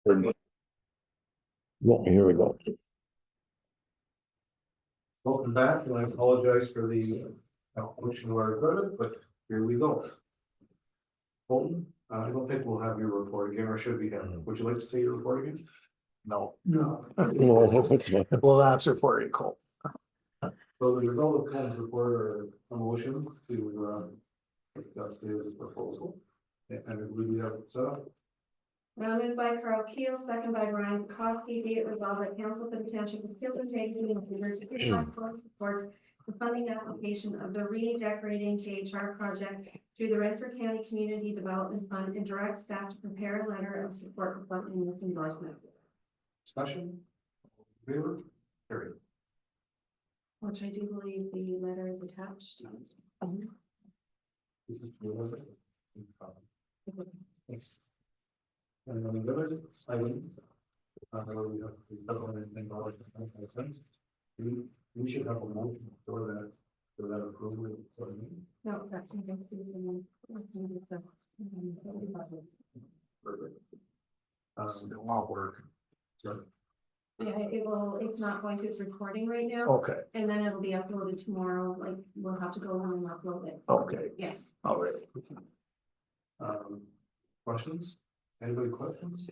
Well, here we go. Welcome back, and I apologize for the malfunction of our equipment, but here we go. Colton, I don't think we'll have your report again, or should we have? Would you like to say your report again? No. No. No, it's fine. Well, answer for you, Cole. So the result of Colton's report are a motion to discuss his proposal. And I believe we have it set up. Moved by Carl Keel, second by Ryan Kowski, be it resolved that council for the township of Kilburn takes into consideration supports the funding application of the redecorating KHR project through the Renfrew County Community Development Fund and directs staff to prepare a letter of support for funding this endorsement. Discussion? Favor? Carried. Which I do believe the letter is attached. This is your and then the other item, we have $710.95. We should have a motion for that approval. No, that can go Perfect. Still not working. Sure. Yeah, it will, it's not going to, it's recording right now, Okay, and then it'll be uploaded tomorrow, like, we'll have to go on and upload it. okay, Yes. all right. Questions? Anybody questions?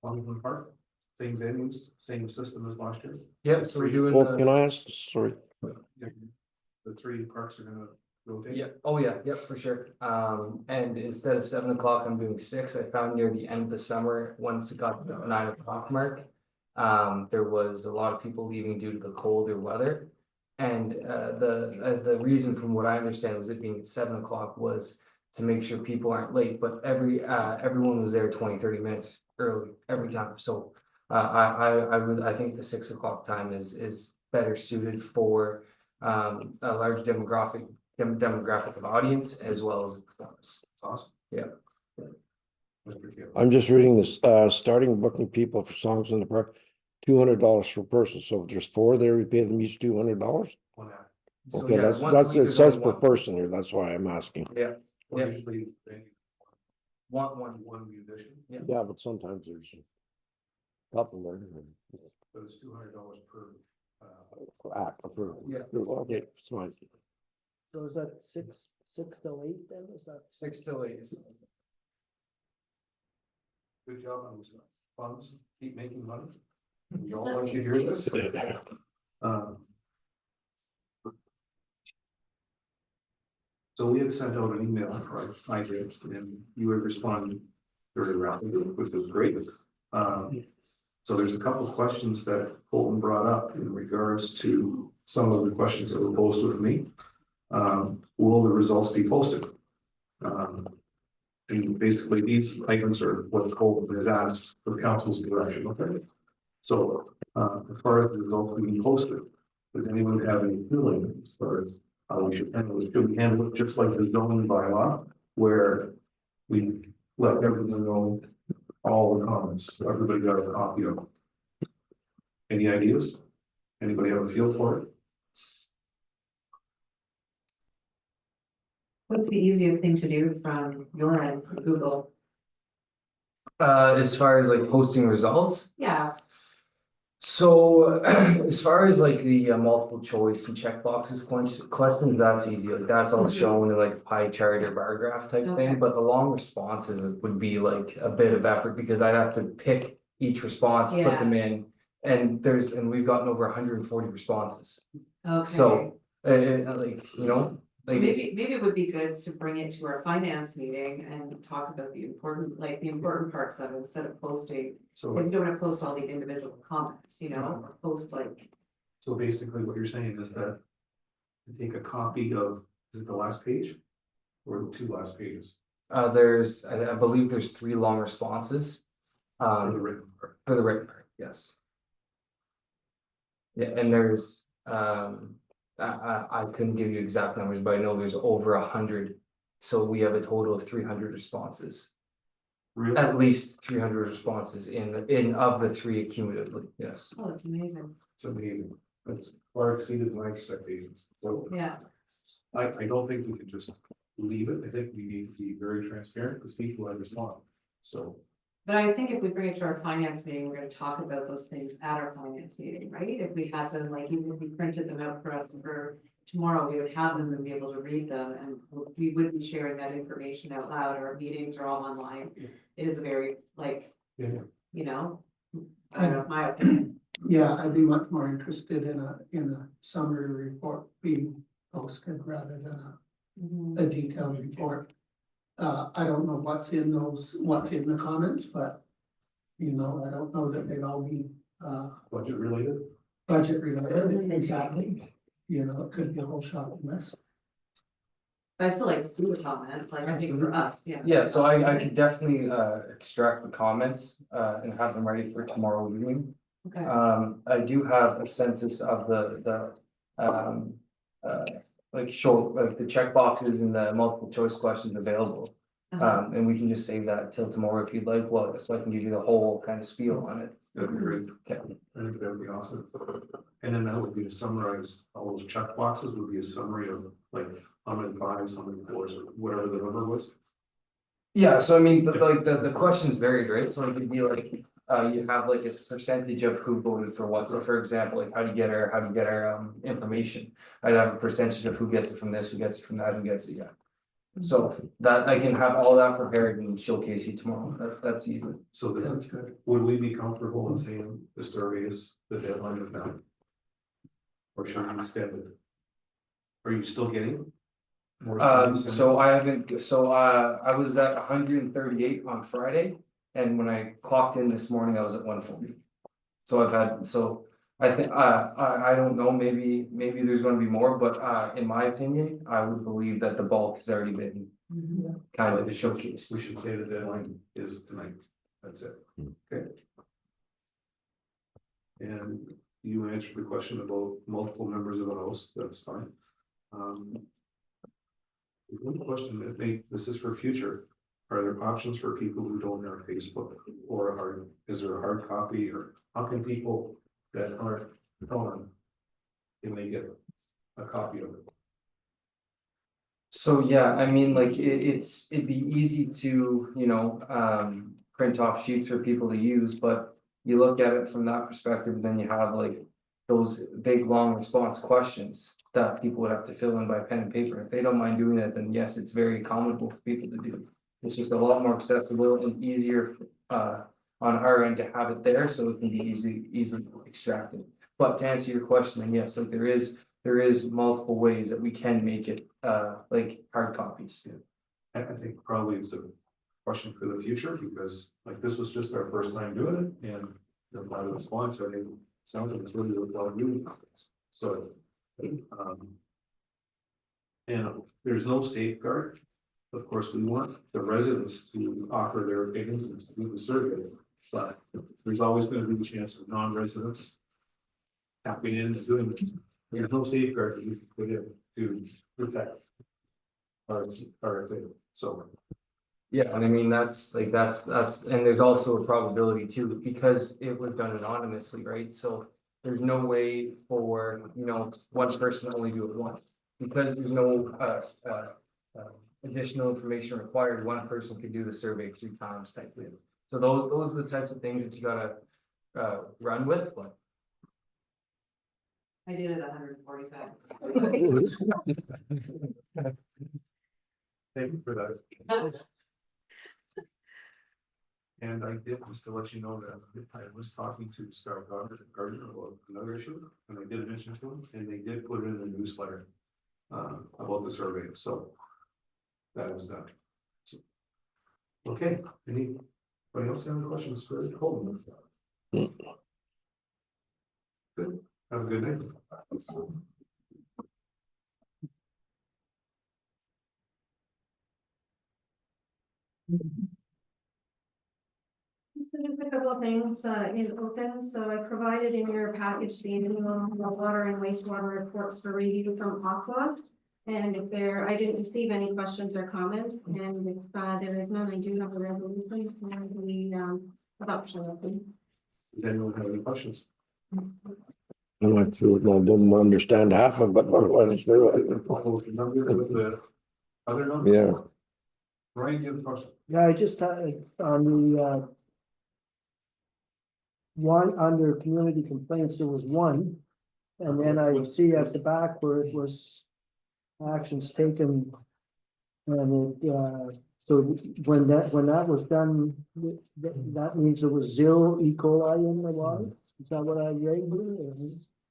Longman Park, same venues, same system as last year. Yep, so we're doing, Well, can I ask, sorry, The three parks are gonna rotate. yeah, oh yeah, yep, for sure. And instead of 7 o'clock, I'm doing 6. I found near the end of the summer, once it got to the 9 o'clock mark. There was a lot of people leaving due to the colder weather. And the reason, from what I understand, was it being at 7 o'clock was to make sure people aren't late, but everyone was there 20-30 minutes early every time. So I think the 6 o'clock time is better suited for a large demographic of audience as well as the performance. That's awesome. Yeah. Mr. Keel. I'm just reading this, starting booking people for songs in the park, $200 per person, so if there's 4 there, we pay them each $200? One act. So, Okay, yeah, that's, once a week it there's says only per one. person here, that's why I'm asking. Yeah, Or Yeah. usually they one musician, Yeah, but sometimes there's a couple there. but it's $200 per. Act, per- Yeah. Okay, it's fine. So is that six till 8 then, is that? 6 till 8 is. Good job on those funds, keep making money. We all want to hear this. So we had sent out an email, right, I did, and you had responded very rapidly, which was great. So there's a couple of questions that Colton brought up in regards to some of the questions that were posed with me. Will the results be posted? And basically, these items are what Colton has asked for the council's direction, okay? So, as far as the results being posted, does anyone have any feeling as far as how we should handle it? Should we handle it just like the zoning bylaw, where we let everyone know all the comments, so everybody got a copy of it? Any ideas? Anybody have a feel for it? What's the easiest thing to do from your end, Google? As far as like posting results, Yeah, so as far as like the multiple choice and checkboxes questions, that's easy. Like that's all shown in like a pie chart or bar graph type Okay. thing. But the long responses would be like a bit of effort because I'd have to pick each response, put them in, and we've gotten over 140 responses. okay. So like like Maybe it would be good to bring it to our finance meeting and talk about the important parts of it instead of posting. So, Because you don't want to post all the individual comments, or post like, so basically what you're saying is that you take a copy of, is it the last page? Or the 2 last pages? there's I believe there's 3 long responses. For the written part. For the written part, yes. Yeah, and there's I couldn't give you exact numbers, but I know there's over 100. So we have a total of 300 responses, Really? at least 300 responses in of the 3 accumulatively, yes. oh, it's amazing. It's amazing. It's far exceeded my expectations. So Yeah, I don't think we can just leave it. I think we need to be very transparent because people have responded. So, But I think if we bring it to our finance meeting, we're gonna talk about those things at our finance meeting, right? If we had them, like, even if we printed them out for us for tomorrow, we would have them and be able to read them, and we would be sharing that information out loud. Our meetings are all online. It is a very, like, yeah, you know, I don't know, my opinion. Yeah, I'd be much more interested in a summary report being posted rather than a detailed report. I don't know what's in the comments, but, you know, I don't know that they'd all be, budget related. budget related, exactly. You know, it could be a whole shopping list. I still like to see the comments, like, I think for us, yeah. Yeah, so I could definitely extract the comments and have them ready for tomorrow evening. Okay, I do have a census of the like short, like the check boxes and the multiple choice questions available. And we can just save that till tomorrow if you'd like, well, so I can give you the whole kind of spiel on it. That'd be great. Okay. I think that'd be awesome. And then that would be to summarize, all those check boxes would be a summary of like how many fives, how many fours, or whatever the number was. Yeah, so I mean, the questions varied, right? So it could be like, you have like a percentage of who voted for what. So for example, like how do you get our information? I'd have a percentage of who gets it from this, who gets it from that, who gets it, yeah. So that I can have all that prepared and showcase you tomorrow. That's easy. So then, Sounds good. would we be comfortable in saying the survey is, the deadline is now? Or should we extend it? Are you still getting? more students So I haven't, so I was at 138 on Friday, and when I clocked in this morning, I was at 140. So I've had, so I think, I don't know, maybe there's gonna be more, but in my opinion, I would believe that the bulk has already been kind of showcased. We should say the deadline is tonight. That's it. Okay. And you answered the question about multiple members of the house, that's fine. One question that this is for future, are there options for people who don't have Facebook, or is there a hard copy, or how can people that aren't on, can they get a copy of it? So yeah, I mean, like it'd be easy to, you know, print off sheets for people to use, but you look at it from that perspective, then you have like those big, long response questions that people would have to fill in by pen and paper. If they don't mind doing that, then yes, it's very accommodable for people to do. It's just a lot more accessible and easier on our end to have it there, so it can be easily extracted. But to answer your question, then yes, like there is multiple ways that we can make it like hard copies. I think probably it's a question for the future, because like this was just our first time doing it, and the response, I think, sounds like it's really worthwhile doing this. So. And there's no safeguard. Of course, we want the residents to offer their opinions and to do the survey, but there's always going to be the chance of non-residents tapping in and doing this. There's no safeguard that we can put in to protect our thing, so. Yeah, and I mean, that's, and there's also a probability too, because it was done anonymously, right? So there's no way for, you know, one person to only do it once, because there's no additional information required. One person could do the survey 3 times typically. So those are the types of things that you gotta run with, but. I did it 140 times. Thank you for that. And I did, just to let you know that I was talking to Scott Gardner about another issue, and I did mention to him, and they did put it in the newsletter. About the survey, so. That was done. So, okay, anybody else have any questions for Colton? Good, have a good night. Just a couple of things in open, so I provided in your package the annual water and wastewater reports for review from Aqua. And if I didn't receive any questions or comments, and if there is none, I do have a resolution for the adoption of them. Does anyone have any questions? I went through it and I didn't understand half of it, but I went through it. Number with the other number? Yeah, Brian, you have a question? Yeah, I just, on the, one, under community complaints, there was one. And then I see at the back where it was actions taken. And it, so when that was done, that means there was 0 E. coli in the water? Is that what I read here? Or-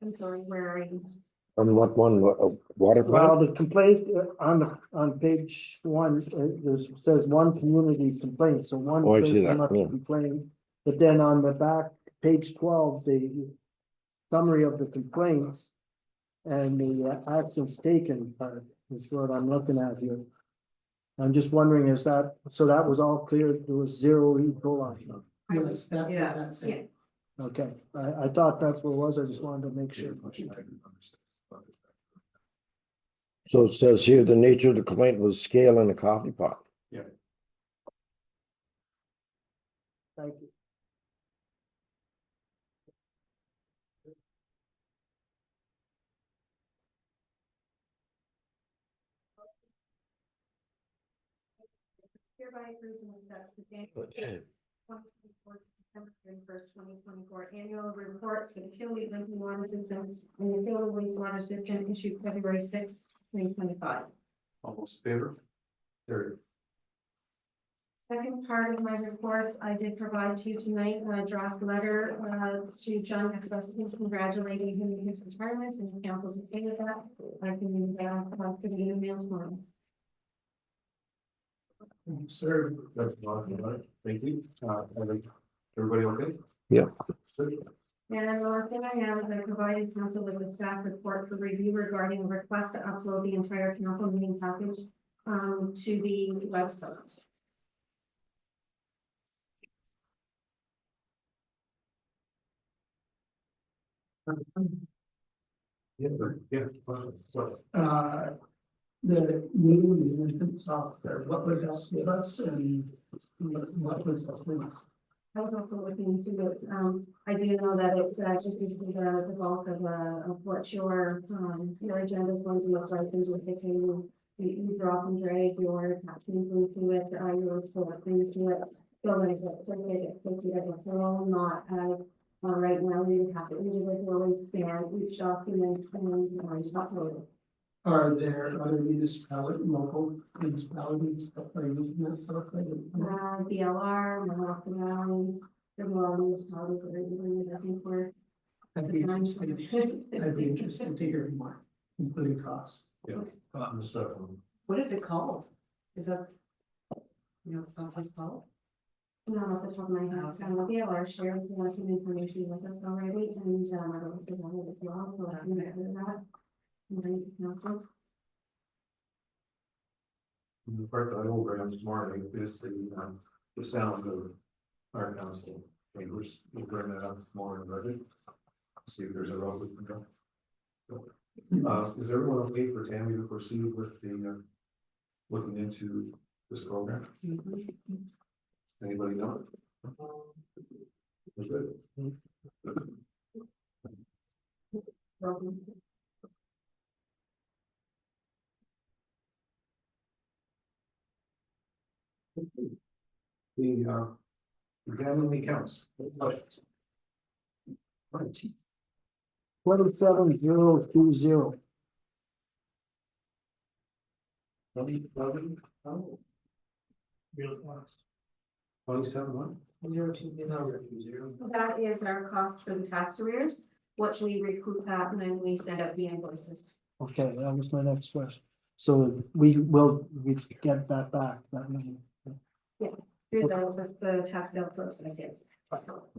I'm sorry, where are you? On what one, water Well, plant? the complaint on page 1, says one community complaint, so one Oh, I see person that, must yeah. complain. But then on the back, page 12, the summary of the complaints and the actions taken part is what I'm looking at here. I'm just wondering, is that, so that was all clear, there was 0 E. coli? Yes, that's Yeah. what that said. Okay, I thought that's what it was, I just wanted to make sure. So it says here, the nature of the complaint was scale in a coffee pot. Thank you. Hereby approves and accepts the January 2024 December 31st, 2024 annual reports for the Killeen Drinking Water System and the Salem Wastewater System issued February 6th, 2025. All those in favor? Carried. Second part of my report, I did provide to you tonight a draft letter to John McCluskey congratulating him in his retirement, and the council's okay with that. I can put it in the mail tomorrow. Sir, that's not, thank you. Everybody okay? Yeah. Good. And the last thing I have is I provided council with a staff report for review regarding a request to upload the entire council meeting package to the website. Yeah, yeah. So, The meeting management software, what would that give us and what was that? I was also looking into it, I do know that it's, just the bulk of what your agenda is going to look like, and if you drop and drag your attachments into it, your report into it. So when it's put together, so not, right now, we have to individually scan each document and upload it. Are there other local municipalities that are using that software? BLR, Milwaukee Valley, the ones, probably for everyone is looking for. I'd be interested to hear more, including costs. yeah. So, What is it called? Is that? You know, what something's called? No, off the top of my head, BLR shared some information with us already, and I don't see that as well, so I'm gonna do that. the part that I will bring up this morning is the sound of our council chambers. We'll bring that up more in the budget. See if there's a road we can go. Is everyone okay for Tammy to proceed with the looking into this program? Anybody know? We're good. The examine the accounts. Questions? Right. 27020. 27, oh. 27, what? 020. That is our cost for the tax arrears, which we recoup that and then we send out the invoices. Okay, that was my next question. So we get that back, that money. Through the tax sale process, yes.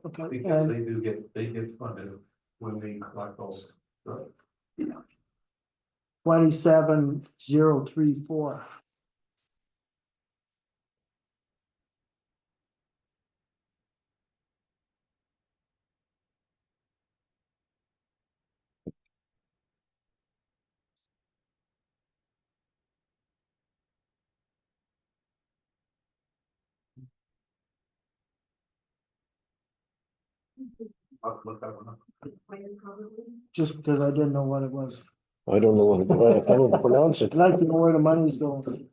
Okay, Because and they get funded when they collect those. Right. 27034. I'll look that one up. Just because I didn't know what it was. I don't know what, I don't know how to pronounce it. I'd like to know where the money's going.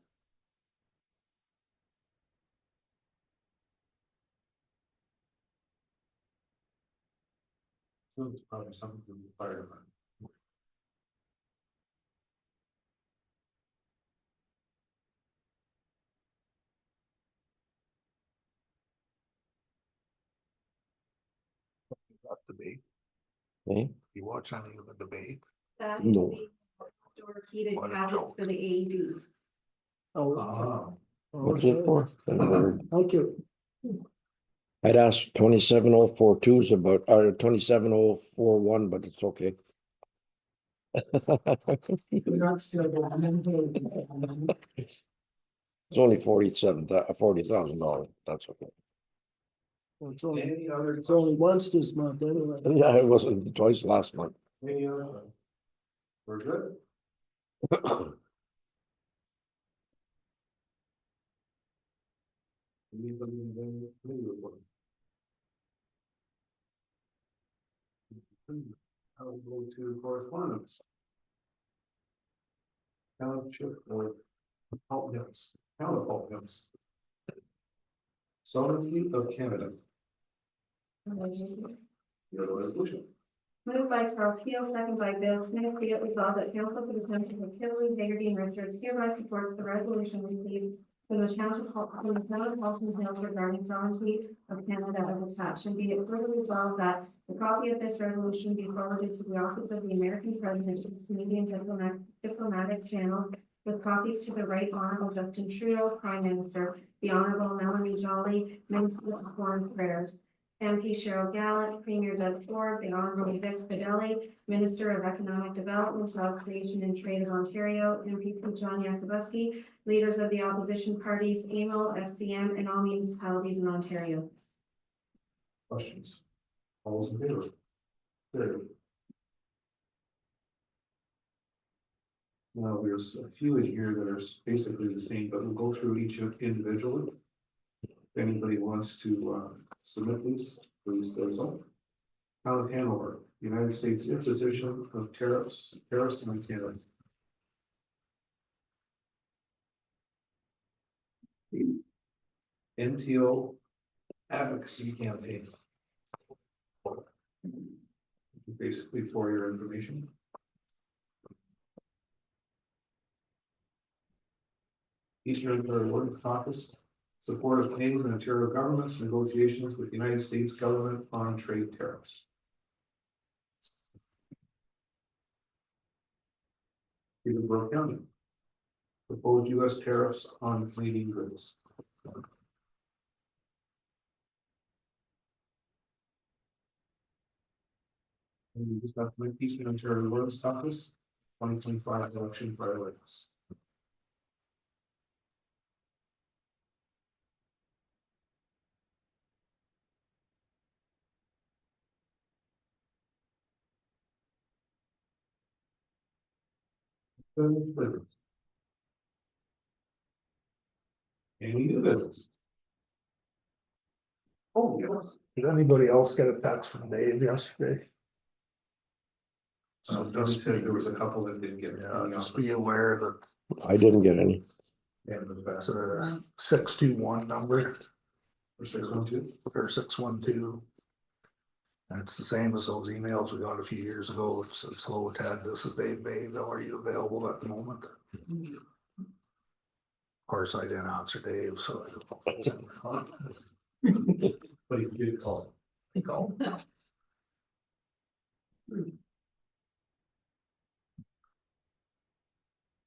It's probably something from the fire department. That debate, Okay, you watch any of the debate? That is No. the outdoor heated What a cabinets joke. for the AEDs. Oh, Ah, what's it for? thank you. I'd ask 27042s about, 27041, but it's okay. It's only $40,000, that's okay. It's only, any other, it's only once this month anyway. Yeah, it wasn't twice last month. any other? We're good? Anybody in the committee report? I'll go to correspondence. Township or Pulp Hills, town of Pulp Hills. Sovereignty of Canada. Your resolution. Moved by Carl Keel, second by Bill Smith, be it resolved that council for the township of Killeen, Zagerby, and Richards hereby supports the resolution received from the township from the town of Halton Hills regarding sovereignty of Canada as attached, and be it further resolved that the copy of this resolution be forwarded to the office of the American President, Canadian diplomatic channels, with copies to the Right Honorable Justin Trudeau, Prime Minister, the Honorable Melanie Jolly, Minister of Foreign Affairs, MP Cheryl Gallant, Premier Doug Ford, the Honorable Vic Fideli, Minister of Economic Development, Job Creation and Trade of Ontario, MP John Yakubuski, leaders of the opposition parties, AMO, FCM, and all municipalities in Ontario. Questions? All those in favor? Carried. Now, there's a few in here that are basically the same, but we'll go through each individually. If anybody wants to submit these, please say so. Town of Hanover, United States imposition of tariffs on Canada. NTO advocacy campaign. Basically for your information. Eastern Ontario Work Caucus, support of Canadian and Ontario governments, negotiations with the United States government on trade tariffs. Peterborough County, proposed U.S. tariffs on Canadian goods. And we just have to make Eastern Ontario Work Caucus, 2025 election priorities. Any new business? Oh, yes. Did anybody else get a text from Dave yesterday? So So Doug just said be, there was a couple that didn't get. yeah, just be aware that I didn't get any. it's a 621 number Or 612. or 612. And it's the same as those emails we got a few years ago. It's hello Ted, this is Dave Dave. Are you available at the moment? Of course, I didn't answer Dave, so. But he did call. He called.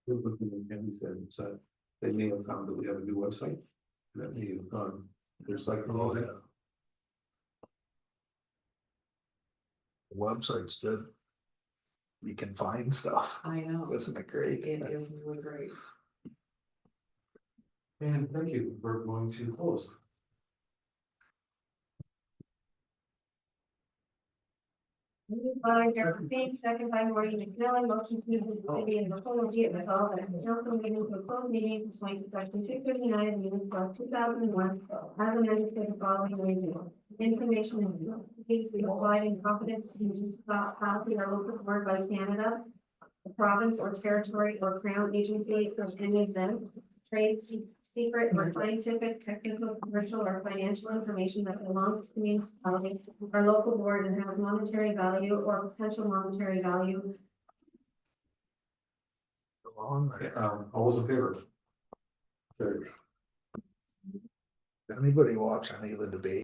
And he said they may have found that we have a new website. That may have gone, there's like. Oh, yeah. The website's good. You can find stuff. I know, Isn't it great? it is really great. And thank you, we're going to close. Moved by Derek Payne, second by Maureen McMillan, motion to move the city and the whole be it resolved that the council meeting to a closed meeting pursuant to section 259 of the municipal 2001 as amended for the following reason. Information is previously applied in confidence to municipality or local board by Canada, a province or territory or crown agency from any event, secret or scientific, technical, commercial, or financial information that belongs to the municipality or local board and has monetary value or potential monetary value. Go on Okay, there. all those in favor? Carried. Anybody watch any of the debate?